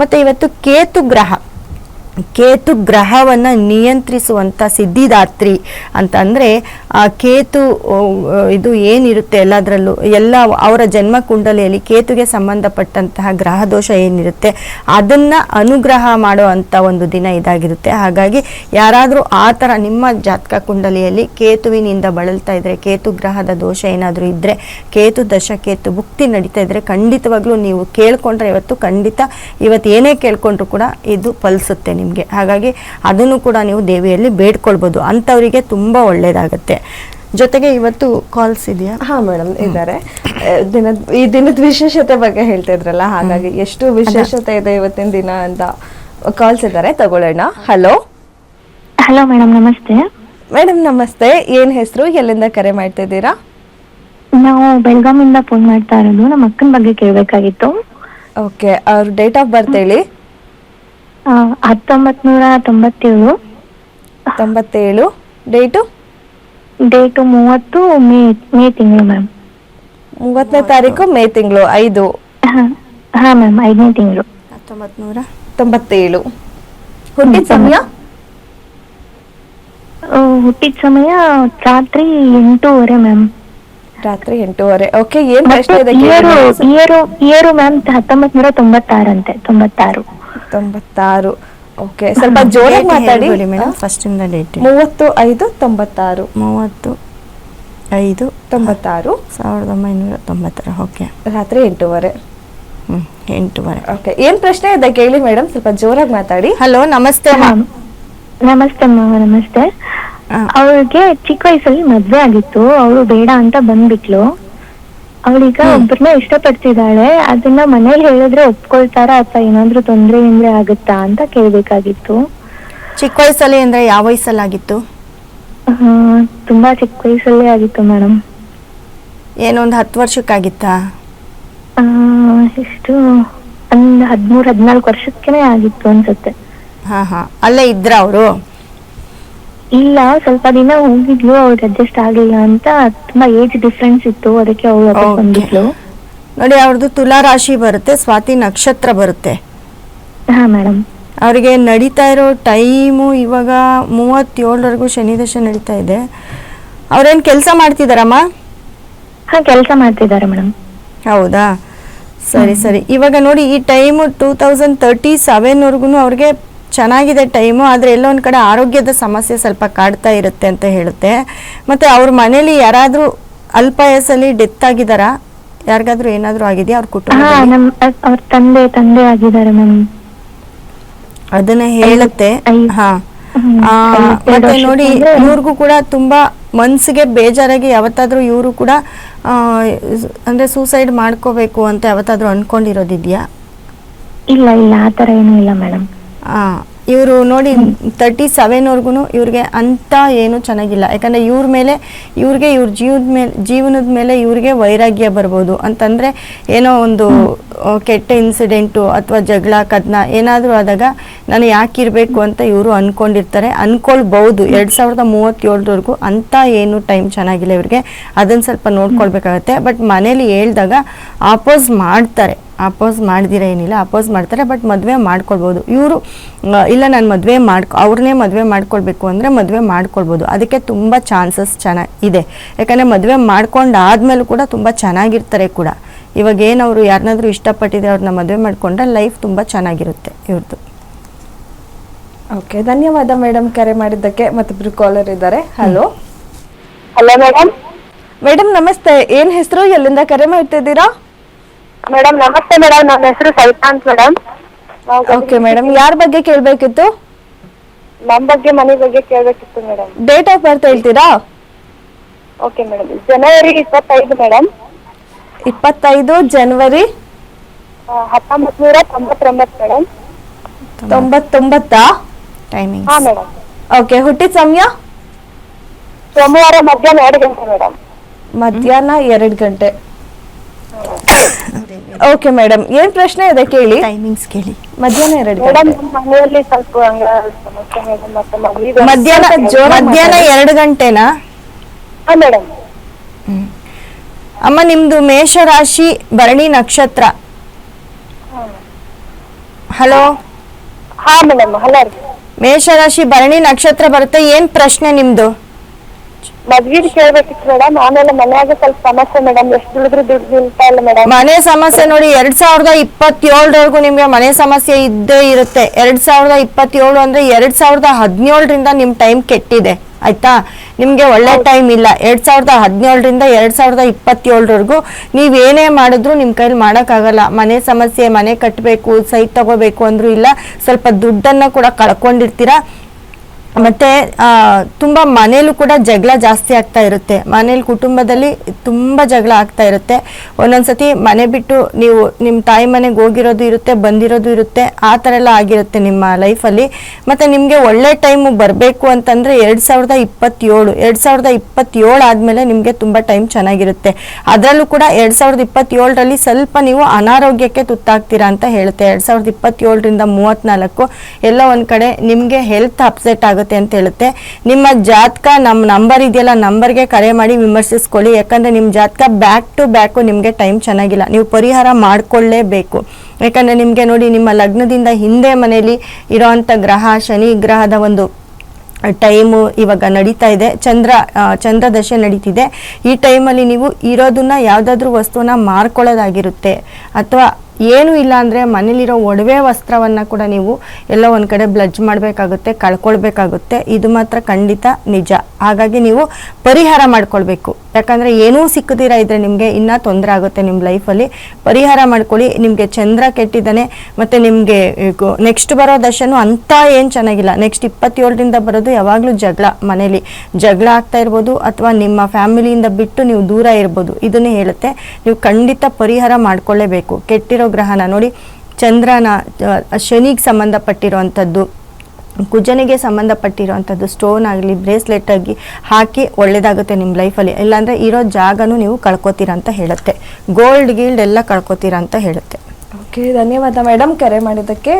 ಮತ್ತೆ ಇವತ್ತು ಕೇತು ಗ್ರಹವನ್ನ ನಿಯಂತ್ರಿಸುವಂತ ಸಿದ್ಧಿದಾತ್ರಿ ಅಂತ ಅಂದ್ರೆ ಆ ಕೇತು ಇದು ಏನಿರುತ್ತೆ ಎಲ್ಲದರಲ್ಲೂ ಎಲ್ಲ ಅವರ ಜನ್ಮ ಕುಂಡಲಿಯಲ್ಲಿ ಕೇತುಗೆ ಸಂಬಂಧಪಟ್ಟಂತಹ ಗ್ರಹ ದೋಷ ಏನಿರುತ್ತೆ ಅದನ್ನ ಅನುಗ್ರಹ ಮಾಡುವಂತ ಒಂದು ದಿನ ಇದಾಗಿರುತ್ತೆ. ಹಾಗಾಗಿ ಯಾರಾದರೂ ಆ ಥರ ನಿಮ್ಮ ಜಾತಕ ಕುಂಡಲಿಯಲ್ಲಿ ಕೇತುವಿನಿಂದ ಬಳಲ್ತಾ ಇದ್ರೆ, ಕೇತು ಗ್ರಹದ ದೋಷ ಏನಾದರೂ ಇದ್ರೆ, ಕೇತು ದಶ ಕೇತು ಭುಕ್ತಿ ನಡೀತಾ ಇದ್ರೆ ಖಂಡಿತವಾಗ್ಲೂ ನೀವು ಕೇಳ್ಕೊಂಡ್ರೆ ಇವತ್ತು ಏನೇ ಕೇಳ್ಕೊಂಡ್ರು ಕೂಡ ಇದು ಫಲಿಸುತ್ತೆ ನಿಮಗೆ. ಹಾಗಾಗಿ ಅದನ್ನು ಕೂಡ ನೀವು ದೇವಿಯಲ್ಲಿ ಬೇಡ್ಕೊಳ್ಬೋದು, ಅಂಥವರಿಗೆ ತುಂಬಾ ಒಳ್ಳೇದಾಗತ್ತೆ. ಜೊತೆಗೆ ಇವತ್ತು ಕಾಲ್ಸ್ ಇದೆಯಾ? ಹಾ ಮೇಡಮ್ ಇದ್ದಾರೆ. ಈ ದಿನದ ವಿಶೇಷತೆ ಬಗ್ಗೆ ಹೇಳ್ತಾ ಇದ್ರಲ್ಲ, ಹಾಗಾಗಿ ಎಷ್ಟು ವಿಶೇಷತೆ ಇದೆ ಇವತ್ತಿನ ದಿನ ಅಂತ ಕಾಲ್ಸ್ ಇದ್ದಾರೆ, ತಗೊಳ್ಳೋಣ. ಹಲೋ ಹಲೋ ಮೇಡಮ್, ನಮಸ್ತೆ. ಮೇಡಮ್ ನಮಸ್ತೆ, ಏನ್ ಹೆಸರು, ಎಲ್ಲಿಂದ ಕರೆ ಮಾಡ್ತಾ ಇದ್ದೀರಾ? ನಾವು ಬೆಳಗಾವಿಂದ ಫೋನ್ ಮಾಡ್ತಾ ಇರೋದು. ನಮ್ಮ ಅಕ್ಕನ ಬಗ್ಗೆ ಕೇಳಬೇಕಾಗಿತ್ತು. ಓಕೆ, ಅವ್ರ ಡೇಟ್ ಆಫ್ ಬರ್ತ್ ಹೇಳಿ. 1997. 97. ಡೇಟು 30 ಮೇ ತಿಂಗಳು ಮ್ಯಾಮ್. 30ನೇ ತಾರೀಕು ಮೇ ತಿಂಗಳು 5. ಹಾ ಮ್ಯಾಮ್, 5ನೇ ತಿಂಗಳು 1997. ಹುಟ್ಟಿದ ಸಮಯ? ಹುಟ್ಟಿದ ಸಮಯ ರಾತ್ರಿ 8:30 ಮ್ಯಾಮ್. ರಾತ್ರಿ 8:30. ಓಕೆ, ಏನ್ ಪ್ರಶ್ನೆ ಇದೆ? ಇಯರು ಮ್ಯಾಮ್ 1996 ಅಂತೆ. 96. ಓಕೆ, ಸ್ವಲ್ಪ ಜೋರಾಗಿ ಮಾತಾಡಿ ಮೇಡಮ್. ಫಸ್ಟ್ ಇಂದ ಡೇಟ್ 35/96. 35/96. 1990. ಓಕೆ, ರಾತ್ರಿ 8:30. 8:30. ಓಕೆ, ಏನ್ ಪ್ರಶ್ನೆ ಇದೆ ಕೇಳಿ ಮೇಡಮ್, ಸ್ವಲ್ಪ ಜೋರಾಗಿ ಮಾತಾಡಿ. ಹಲೋ, ನಮಸ್ತೆ ಮ್ಯಾಮ್. ನಮಸ್ತೆ ಮ್ಯಾಮ್. ನಮಸ್ತೆ. ಅವಳಿಗೆ ಚಿಕ್ಕ ವಯಸ್ಸಲ್ಲಿ ಮದ್ವೆ ಆಗಿತ್ತು. ಅವಳು ಬೇಡ ಅಂತ ಬಂದ್ಬಿಟ್ಲು. ಅವಳೀಗ ಒಬ್ಬರನ್ನ ಇಷ್ಟಪಡ್ತಿದ್ದಾಳೆ. ಅದನ್ನ ಮನೇಲಿ ಹೇಳಿದ್ರೆ ಒಪ್ಕೊಳ್ತಾರ ಅಥವಾ ಏನಾದ್ರೂ ತೊಂದ್ರೆ ಆಗುತ್ತಾ ಅಂತ ಕೇಳ್ಬೇಕಾಗಿತ್ತು. ಚಿಕ್ಕ ವಯಸ್ಸಲ್ಲಿ ಅಂದ್ರೆ ಯಾವ ವಯಸ್ಸಲ್ಲಾಗಿತ್ತು? ತುಂಬಾ ಚಿಕ್ಕ ವಯಸ್ಸಲ್ಲೇ ಆಗಿತ್ತು ಮೇಡಮ್. ಏನೊಂದು 10 ವರ್ಷಕ್ಕಾಗಿತ್ತಾ? ಎಷ್ಟು ಒಂದು 13-14 ವರ್ಷಕ್ಕೇನೆ ಆಗಿತ್ತು ಅನ್ಸುತ್ತೆ. ಹಾ, ಅಲ್ಲೇ ಇದ್ರ ಅವರು? ಇಲ್ಲ, ಸ್ವಲ್ಪ ದಿನ ಹೋಗಿದ್ಲು. ಅವ್ರಿಗೆ ಅಡ್ಜಸ್ಟ್ ಆಗ್ಲಿಲ್ಲ ಅಂತ. ತುಂಬಾ ಏಜ್ ಡಿಫ್ರೆನ್ಸ್ ಇತ್ತು, ಅದಕ್ಕೆ ಅವಳು ಬಂದಿದ್ಲು. ನೋಡಿ, ಅವ್ರದ್ದು ತುಲಾ ರಾಶಿ ಬರುತ್ತೆ, ಸ್ವಾತಿ ನಕ್ಷತ್ರ ಬರುತ್ತೆ. ಹಾ ಮೇಡಮ್. ಅವರಿಗೆ ನಡೀತಾ ಇರೋ ಟೈಮು ಇವಾಗ 37ವರೆಗೂ ಶನಿ ದಶ ನಡೀತಾ ಇದೆ. ಅವ್ರೇನ್ ಕೆಲಸ ಮಾಡ್ತಿದಾರಮ್ಮ? ಹಾ, ಕೆಲಸ ಮಾಡ್ತಿದ್ದಾರೆ ಮೇಡಮ್. ಹೌದಾ, ಸರಿ. ಇವಾಗ ನೋಡಿ, ಈ ಟೈಮು 2037ವರೆಗೂ ಅವ್ರಿಗೆ ಚೆನ್ನಾಗಿದೆ ಟೈಮು. ಆದರೆ ಎಲ್ಲೋ ಒಂದು ಕಡೆ ಆರೋಗ್ಯದ ಸಮಸ್ಯೆ ಸ್ವಲ್ಪ ಕಾಡ್ತಾ ಇರುತ್ತೆ ಅಂತ ಹೇಳುತ್ತೆ. ಮತ್ತು ಅವ್ರ ಮನೇಲಿ ಯಾರಾದರೂ ಅಲ್ಪ ವಯಸ್ಸಲ್ಲಿ ಡೆತ್ ಆಗಿದಾರಾ? ಯಾರಿಗಾದ್ರೂ ಏನಾದರೂ ಆಗಿದೆಯಾ ಅವ್ರ ಕುಟುಂಬ? ಅವ್ರ ತಂದೆ ಆಗಿದ್ದಾರೆ ಮ್ಯಾಮ್. ಅದನ್ನ ಹೇಳುತ್ತೆ. ಹಾ, ಮತ್ತೆ ನೋಡಿ, ಇವ್ರಿಗೂ ಕೂಡ ತುಂಬಾ ಮನ್ಸಿಗೆ ಬೇಜಾರಾಗಿ ಯಾವತ್ತಾದ್ರೂ ಇವರು ಕೂಡ ಅಂದ್ರೆ ಸೂಸೈಡ್ ಮಾಡ್ಕೋಬೇಕು ಅಂತ ಯಾವತ್ತಾದ್ರೂ ಅನ್ಕೊಂಡಿರೋದಿದ್ಯಾ? ಇಲ್ಲ, ಆ ಥರ ಏನೂ ಇಲ್ಲ ಮೇಡಮ್. ಇವರು ನೋಡಿ 37ವರೆಗೂ ಇವ್ರಿಗೆ ಅಂತ ಏನು ಚೆನ್ನಾಗಿಲ್ಲ. ಯಾಕಂದ್ರೆ ಇವ್ರಿಗೆ ಇವ್ರ ಜೀವನದ ಮೇಲೆ ಇವ್ರಿಗೆ ವೈರಾಗ್ಯ ಬರ್ಬೋದು. ಅಂತಂದ್ರೆ ಏನೋ ಒಂದು ಕೆಟ್ಟ ಇನ್ಸಿಡೆಂಟು ಅಥವಾ ಜಗಳ ಕದನ ಏನಾದರೂ ಆದಾಗ ನಾನು ಯಾಕಿರ್ಬೇಕು ಅಂತ ಇವರು ಅನ್ಕೊಳ್ಬಹುದು. 2037ವರೆಗೂ ಅಂತ ಏನು ಟೈಮ್ ಚೆನ್ನಾಗಿಲ್ಲ ಇವ್ರಿಗೆ. ಅದನ್ನ ಸ್ವಲ್ಪ ನೋಡ್ಕೊಳ್ಬೇಕಾಗತ್ತೆ. ಬಟ್ ಮನೇಲಿ ಹೇಳ್ದಾಗ ಅಪೋಸ್ ಮಾಡ್ದಿರ ಏನಿಲ್ಲ, ಅಪೋಸ್ ಮಾಡ್ತಾರೆ. ಬಟ್ ಮದುವೆ ಮಾಡ್ಕೊಳ್ಬೋದು ಇವರು. ಇಲ್ಲ, ನಾನು ಅವ್ರನ್ನೇ ಮದುವೆ ಮಾಡ್ಕೊಳ್ಬೇಕು ಅಂದರೆ ಮದುವೆ ಮಾಡ್ಕೊಳ್ಬೋದು. ಅದಕ್ಕೆ ತುಂಬ ಚಾನ್ಸಸ್ ಇದೆ. ಯಾಕಂದರೆ ಮದುವೆ ಮಾಡ್ಕೊಂಡಾದ್ಮೇಲೂ ಕೂಡ ತುಂಬ ಚೆನ್ನಾಗಿರ್ತಾರೆ ಕೂಡ. ಇವಾಗ ಏನವರು ಯಾರನ್ನಾದ್ರೂ ಇಷ್ಟಪಟ್ಟಿದೆ ಅವ್ರನ್ನ ಮದುವೆ ಮಾಡ್ಕೊಂಡ್ರೆ ಲೈಫ್ ತುಂಬ ಚೆನ್ನಾಗಿರುತ್ತೆ ಇವ್ರದ್ದು. ಓಕೆ, ಧನ್ಯವಾದ ಮೇಡಮ್ ಕರೆ ಮಾಡಿದ್ದಕ್ಕೆ. ಮತ್ತೊಬ್ರು ಕಾಲರ್ ಇದ್ದಾರೆ. Hello madam. ಮೇಡಮ್ ನಮಸ್ತೆ, ಏನ್ ಹೆಸರು, ಎಲ್ಲಿಂದ ಕರೆ ಮಾಡ್ತಿದ್ದೀರಾ? ಮೇಡಮ್ ನಮಸ್ತೆ ಮೇಡಮ್, ನನ್ನ ಹೆಸರು ಸವಿತಾ ಅಂತ ಮೇಡಮ್. ಓಕೆ ಮೇಡಮ್, ಯಾರ ಬಗ್ಗೆ ಕೇಳಬೇಕಿತ್ತು? ನಮ್ಮ ಬಗ್ಗೆ, ಮನೆ ಬಗ್ಗೆ ಕೇಳಬೇಕಿತ್ತು ಮೇಡಮ್. ಡೇಟ್ ಆಫ್ ಬರ್ತ್ ಹೇಳ್ತೀರಾ? ಓಕೆ ಮೇಡಮ್, ಜನವರಿ 25 ಮೇಡಮ್. 25 ಜನವರಿ 1999 ಮೇಡಮ್. 99 ಟೈಮಿಂಗ್? ಹಾ ಮೇಡಮ್. ಓಕೆ, ಹುಟ್ಟಿದ ಸಮಯ? ಸೋಮವಾರ ಮಧ್ಯಾಹ್ನ 2 ಗಂಟೆ ಮೇಡಮ್. ಮಧ್ಯಾಹ್ನ 2 ಗಂಟೆ. ಓಕೆ ಮೇಡಮ್, ಏನ್ ಪ್ರಶ್ನೆ ಇದೆ ಕೇಳಿ. ಟೈಮಿಂಗ್ಸ್ ಕೇಳಿ. ಮಧ್ಯಾಹ್ನ 2 ಗಂಟೆ. ಮೇಡಮ್, ಮನೆಯಲ್ಲಿ ಸ್ವಲ್ಪ ಸಮಸ್ಯೆ ಮೇಡಮ್. ಮತ್ತೆ ಮಧ್ಯಾಹ್ನ 2 ಗಂಟೆನಾ? ಹಾ ಮೇಡಮ್. ಅಮ್ಮ, ನಿಮ್ದು ಮೇಷ ರಾಶಿ, ಭರಣಿ ನಕ್ಷತ್ರ. ಹಲೋ. ಹಾ ಮೇಡಮ್ ಹಲೋ ರೀ. ಮೇಷರಾಶಿ ಭರಣಿ ನಕ್ಷತ್ರ ಬರುತ್ತೆ. ಏನ್ ಪ್ರಶ್ನೆ ನಿಮ್ದು? ಮದ್ವಿದ್ ಕೇಳ್ಬೇಕಿತ್ತು ಮೇಡಮ್. ಆಮೇಲೆ ಮನ್ಯಾಗ ಸ್ವಲ್ಪ ಸಮಸ್ಯೆ ಮೇಡಮ್. ಎಷ್ಟು ದುಡಿದ್ರು ದುಡ್ಡು ನಿಲ್ತಾ ಇಲ್ಲ ಮೇಡಮ್. ಮನೆ ಸಮಸ್ಯೆ ನೋಡಿ, 2027 ನಿಮ್ಗೆ ಮನೆ ಸಮಸ್ಯೆ ಇದ್ದೇ ಇರುತ್ತೆ. 2027 ಅಂದ್ರೆ 2017ರಿಂದ ನಿಮ್ ಟೈಮ್ ಕೆಟ್ಟಿದೆ ಆಯ್ತಾ. ನಿಮ್ಗೆ ಒಳ್ಳೆ ಟೈಮ್ ಇಲ್ಲ. 2017ರಿಂದ 2027 ನೀವೇನೇ ಮಾಡಿದ್ರು ನಿಮ್ ಕೈಲಿ ಮಾಡೋಕ್ಕಾಗಲ್ಲ. ಮನೆ ಸಮಸ್ಯೆ, ಮನೆ ಕಟ್ಟಬೇಕು, ಸೈಟ್ ತಗೋಬೇಕು ಅಂದ್ರೂ ಇಲ್ಲ. ಸ್ವಲ್ಪ ದುಡ್ಡನ್ನ ಕೂಡ ಕಳ್ಕೊಂಡಿರ್ತೀರಾ. ಮತ್ತೆ ತುಂಬಾ ಮನೇಲೂ ಕೂಡ ಜಗಳ ಜಾಸ್ತಿ ಆಗ್ತಾ ಇರುತ್ತೆ. ಮನೇಲಿ ಕುಟುಂಬದಲ್ಲಿ ತುಂಬಾ ಜಗಳ ಆಗ್ತಾ ಇರುತ್ತೆ. ಒಂದೊಂದ್ಸತಿ ಮನೆ ಬಿಟ್ಟು ನೀವು ನಿಮ್ಮ ತಾಯಿ ಮನೆಗೆ ಹೋಗಿರೋದು ಇರುತ್ತೆ, ಬಂದಿರೋದು ಇರುತ್ತೆ. ಆ ಥರ ಎಲ್ಲ ಆಗಿರುತ್ತೆ ನಿಮ್ಮ ಲೈಫಲ್ಲಿ. ಮತ್ತೆ ನಿಮಗೆ ಒಳ್ಳೆ ಟೈಮು ಬರಬೇಕು ಅಂತಂದ್ರೆ 2027 ಆದಮೇಲೆ ನಿಮಗೆ ತುಂಬ ಟೈಮ್ ಚೆನ್ನಾಗಿರುತ್ತೆ. ಅದರಲ್ಲೂ ಕೂಡ 2027ರಲ್ಲಿ ಸ್ವಲ್ಪ ನೀವು ಅನಾರೋಗ್ಯಕ್ಕೆ ತುತ್ತಾಗ್ತೀರಾ ಅಂತ ಹೇಳುತ್ತೆ. 2027ರಿಂದ 34 ಎಲ್ಲ ಒಂದು ಕಡೆ ನಿಮಗೆ ಹೆಲ್ತ್ ಅಪ್ಸೆಟ್ ಆಗುತ್ತೆ ಅಂತ ಹೇಳುತ್ತೆ. ನಿಮ್ಮ ಜಾತಕ ನಮ್ಮ ನಂಬರ್ ಇದೆಯಲ್ಲ, ನಂಬರ್ಗೆ ಕರೆ ಮಾಡಿ ವಿಮರ್ಶಿಸ್ಕೊಳ್ಳಿ. ಯಾಕಂದ್ರೆ ನಿಮ್ಮ ಜಾತಕ ಬ್ಯಾಕ್ ಟು ಬ್ಯಾಕು ನಿಮಗೆ ಟೈಮ್ ಚೆನ್ನಾಗಿಲ್ಲ. ನೀವು ಪರಿಹಾರ ಮಾಡ್ಕೊಳ್ಳೇಬೇಕು. ಯಾಕಂದ್ರೆ ನಿಮಗೆ ನೋಡಿ, ನಿಮ್ಮ ಲಗ್ನದಿಂದ ಹಿಂದೆ ಮನೆಯಲ್ಲಿ ಇರೋವಂಥ ಗ್ರಹ ಶನಿ ಗ್ರಹದ ಒಂದು ಟೈಮು ಇವಾಗ ನಡೀತಾ ಇದೆ. ಚಂದ್ರ ದಶೆ ನಡೀತಿದೆ. ಈ ಟೈಮಲ್ಲಿ ನೀವು ಇರೋದನ್ನ ಯಾವುದಾದ್ರೂ ವಸ್ತುವನ್ನ ಮಾರ್ಕೊಳ್ಳೋದಾಗಿರುತ್ತೆ, ಅಥವಾ ಏನೂ ಇಲ್ಲ ಅಂದರೆ ಮನೇಲಿರೋ ಒಡವೆ ವಸ್ತ್ರವನ್ನು ಕೂಡ ನೀವು ಎಲ್ಲೋ ಒಂದು ಕಡೆ ಬ್ಲಜ್ ಮಾಡಬೇಕಾಗುತ್ತೆ, ಕಳ್ಕೊಳ್ಬೇಕಾಗುತ್ತೆ. ಇದು ಮಾತ್ರ ಖಂಡಿತ ನಿಜ. ಹಾಗಾಗಿ ನೀವು ಪರಿಹಾರ ಮಾಡ್ಕೊಳ್ಬೇಕು. ಯಾಕಂದರೆ ಏನೂ ಸಿಕ್ಕದಿರ ಇದ್ದರೆ ನಿಮಗೆ ಇನ್ನೂ ತೊಂದರೆ ಆಗುತ್ತೆ ನಿಮ್ಮ ಲೈಫಲ್ಲಿ. ಪರಿಹಾರ ಮಾಡ್ಕೊಳ್ಳಿ. ನಿಮಗೆ ಚಂದ್ರ ಕೆಟ್ಟಿದ್ದಾನೆ, ಮತ್ತು ನಿಮಗೆ ನೆಕ್ಸ್ಟ್ ಬರೋ ದಶನೂ ಅಂಥ ಏನು ಚೆನ್ನಾಗಿಲ್ಲ. ನೆಕ್ಸ್ಟ್ 27ರಿಂದ ಬರೋದು ಯಾವಾಗಲೂ ಜಗಳ. ಮನೇಲಿ ಜಗಳ ಆಗ್ತಾ ಇರ್ಬೋದು, ಅಥವಾ ನಿಮ್ಮ ಫ್ಯಾಮಿಲಿಯಿಂದ ಬಿಟ್ಟು ನೀವು ದೂರ ಇರ್ಬೋದು. ಇದನ್ನೇ ಹೇಳುತ್ತೆ. ನೀವು ಖಂಡಿತ ಪರಿಹಾರ ಮಾಡ್ಕೊಳ್ಳೇಬೇಕು. ಕೆಟ್ಟಿರೋ ಗ್ರಹನ ನೋಡಿ, ಚಂದ್ರನ ಶನಿಗೆ ಸಂಬಂಧಪಟ್ಟಿರುವಂಥದ್ದು, ಕುಜನಿಗೆ ಸಂಬಂಧಪಟ್ಟಿರುವಂಥದ್ದು ಸ್ಟೋನ್ ಆಗಲಿ, ಬ್ರೇಸ್ಲೆಟ್ ಆಗಿ ಹಾಕಿ ಒಳ್ಳೇದಾಗುತ್ತೆ ನಿಮ್ಮ ಲೈಫಲ್ಲಿ. ಇಲ್ಲಾಂದರೆ ಇರೋ ಜಾಗನೂ ನೀವು ಕಳ್ಕೊತೀರಾ ಅಂತ ಹೇಳುತ್ತೆ. ಗೋಲ್ಡ್ ಗೀಲ್ಡ್ ಎಲ್ಲ ಕಳ್ಕೊತೀರಾ ಅಂತ ಹೇಳುತ್ತೆ. ಓಕೆ, ಧನ್ಯವಾದ ಮೇಡಮ್ ಕರೆ ಮಾಡಿದ್ದಕ್ಕೆ.